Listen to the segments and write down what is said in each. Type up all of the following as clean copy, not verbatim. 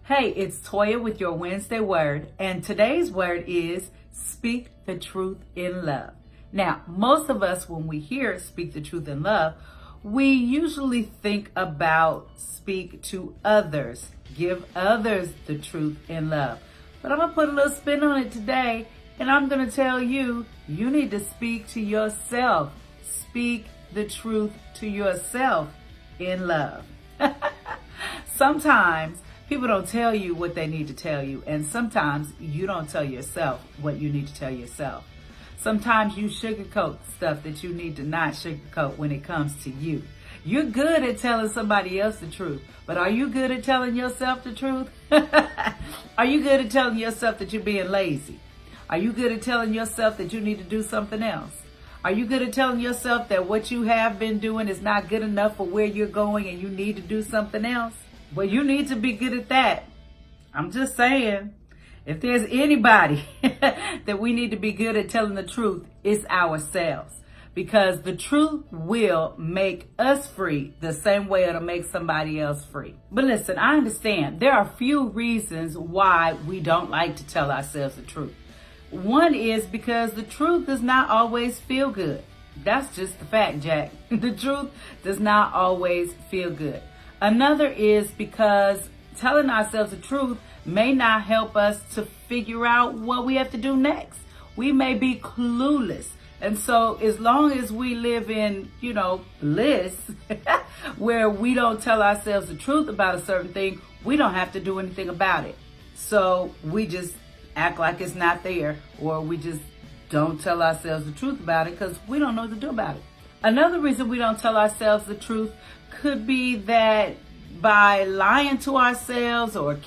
Hey, it's Toya with your Wednesday word, and today's word is speak the truth in love. Now, most of us, when we hear speak the truth in love, we usually think about speak to others, give others the truth in love. But I'm going to put a little spin on it today, and I'm going to tell you, you need to speak to yourself. Speak the truth to yourself in love. Sometimes people don't tell you what they need to tell you, and sometimes you don't tell yourself what you need to tell yourself. Sometimes you sugarcoat stuff that you need to not sugarcoat when it comes to you. You're good at telling somebody else the truth, but are you good at telling yourself the truth? Are you good at telling yourself that you're being lazy? Are you good at telling yourself that you need to do something else? Are you good at telling yourself that what you have been doing is not good enough for where you're going and you need to do something else? Well, you need to be good at that. I'm just saying, if there's anybody that we need to be good at telling the truth, it's ourselves. Because the truth will make us free the same way it'll make somebody else free. But listen, I understand there are a few reasons why we don't like to tell ourselves the truth. One is because the truth does not always feel good. That's just the fact, Jack. The truth does not always feel good. Another is because telling ourselves the truth may not help us to figure out what we have to do next. We may be clueless. And so as long as we live in, bliss, where we don't tell ourselves the truth about a certain thing, we don't have to do anything about it. So we just act like it's not there, or we just don't tell ourselves the truth about it because we don't know what to do about it. Another reason we don't tell ourselves the truth could be that by lying to ourselves or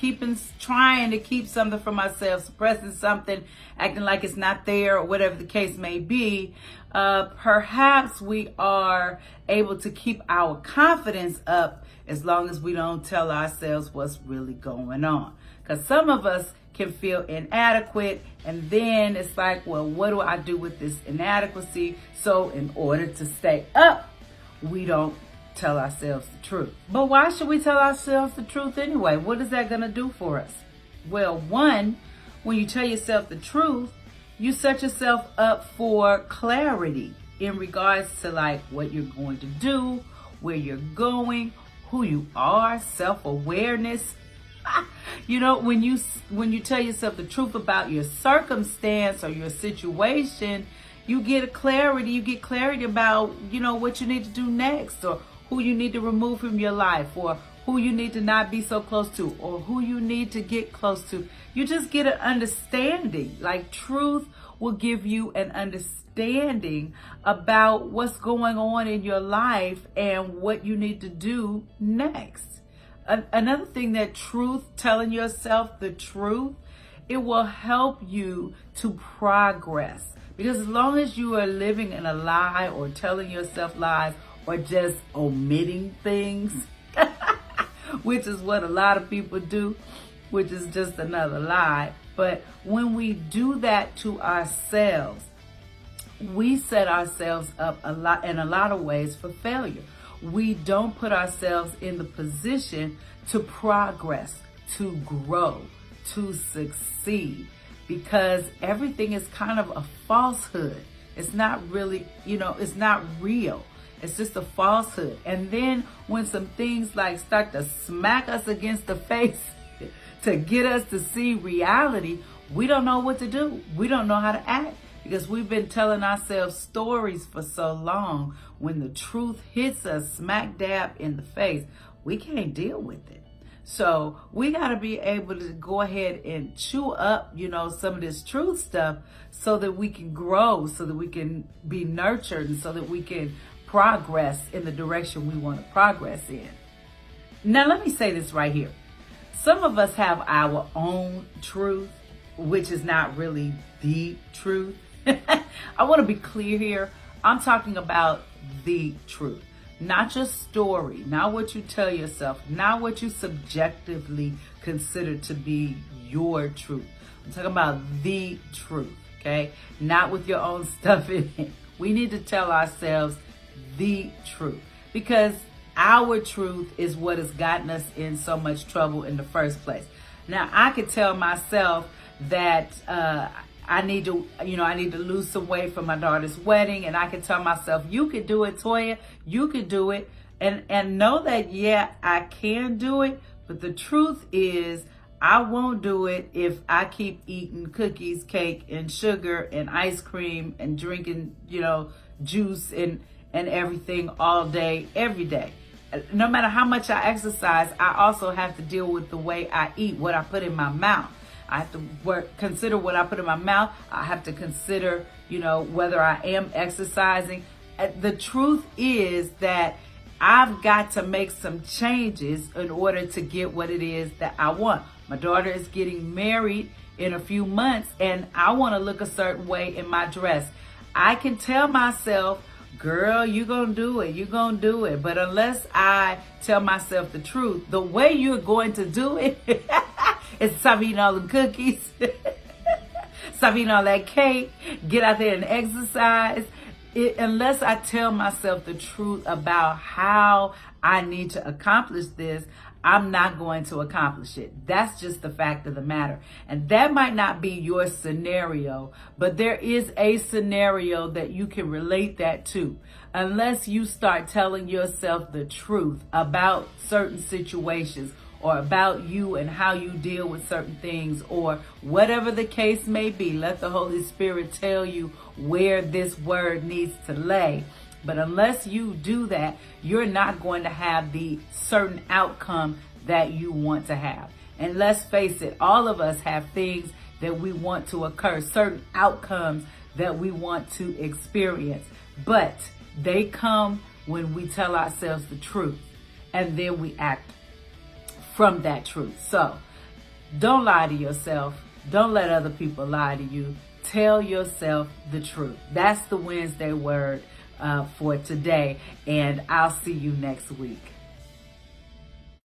trying to keep something from ourselves, suppressing something, acting like it's not there, or whatever the case may be, perhaps we are able to keep our confidence up as long as we don't tell ourselves what's really going on. Because some of us can feel inadequate, and then it's like, well, what do I do with this inadequacy? So in order to stay up, we don't tell ourselves the truth. But why should we tell ourselves the truth anyway? What is that going to do for us? Well, one, when you tell yourself the truth, you set yourself up for clarity in regards to like what you're going to do, where you're going, who you are, self-awareness. When you tell yourself the truth about your circumstance or your situation, you get clarity about, what you need to do next, or who you need to remove from your life, or who you need to not be so close to, or who you need to get close to. You just get an understanding. Like, truth will give you an understanding about what's going on in your life and what you need to do next. Another thing that telling yourself the truth, it will help you to progress. Because as long as you are living in a lie or telling yourself lies or just omitting things, which is what a lot of people do, which is just another lie. But when we do that to ourselves, we set ourselves up in a lot of ways for failure. We don't put ourselves in the position to progress, to grow, to succeed, because everything is kind of a falsehood. It's not really, it's not real. It's just a falsehood. And then when some things like start to smack us against the face to get us to see reality, we don't know what to do. We don't know how to act. Because we've been telling ourselves stories for so long, when the truth hits us smack dab in the face, we can't deal with it. So we got to be able to go ahead and chew up, some of this truth stuff so that we can grow, so that we can be nurtured, and so that we can progress in the direction we want to progress in. Now, let me say this right here. Some of us have our own truth, which is not really the truth. I want to be clear here. I'm talking about the truth, not your story, not what you tell yourself, not what you subjectively consider to be your truth. I'm talking about the truth, okay? Not with your own stuff in it. We need to tell ourselves the truth, because our truth is what has gotten us in so much trouble in the first place. Now, I could tell myself that I need to, I need to lose some weight for my daughter's wedding, and I can tell myself, you could do it, Toya, you could do it, and know that, yeah, I can do it, but the truth is, I won't do it if I keep eating cookies, cake, and sugar, and ice cream, and drinking, juice and everything all day, every day. No matter how much I exercise, I also have to deal with the way I eat, what I put in my mouth. I have to consider what I put in my mouth. I have to consider, whether I am exercising. The truth is that I've got to make some changes in order to get what it is that I want. My daughter is getting married in a few months, and I want to look a certain way in my dress. I can tell myself, girl, you're going to do it. You're going to do it. But unless I tell myself the truth, the way you're going to do it is stop eating all them cookies, stop eating all that cake, get out there and exercise. Unless I tell myself the truth about how I need to accomplish this, I'm not going to accomplish it. That's just the fact of the matter. And that might not be your scenario, but there is a scenario that you can relate that to. Unless you start telling yourself the truth about certain situations, or about you and how you deal with certain things, or whatever the case may be, let the Holy Spirit tell you where this word needs to lay. But unless you do that, you're not going to have the certain outcome that you want to have. And let's face it, all of us have things that we want to occur, certain outcomes that we want to experience. But they come when we tell ourselves the truth, and then we act from that truth. So don't lie to yourself. Don't let other people lie to you. Tell yourself the truth. That's the Wednesday word for today, and I'll see you next week.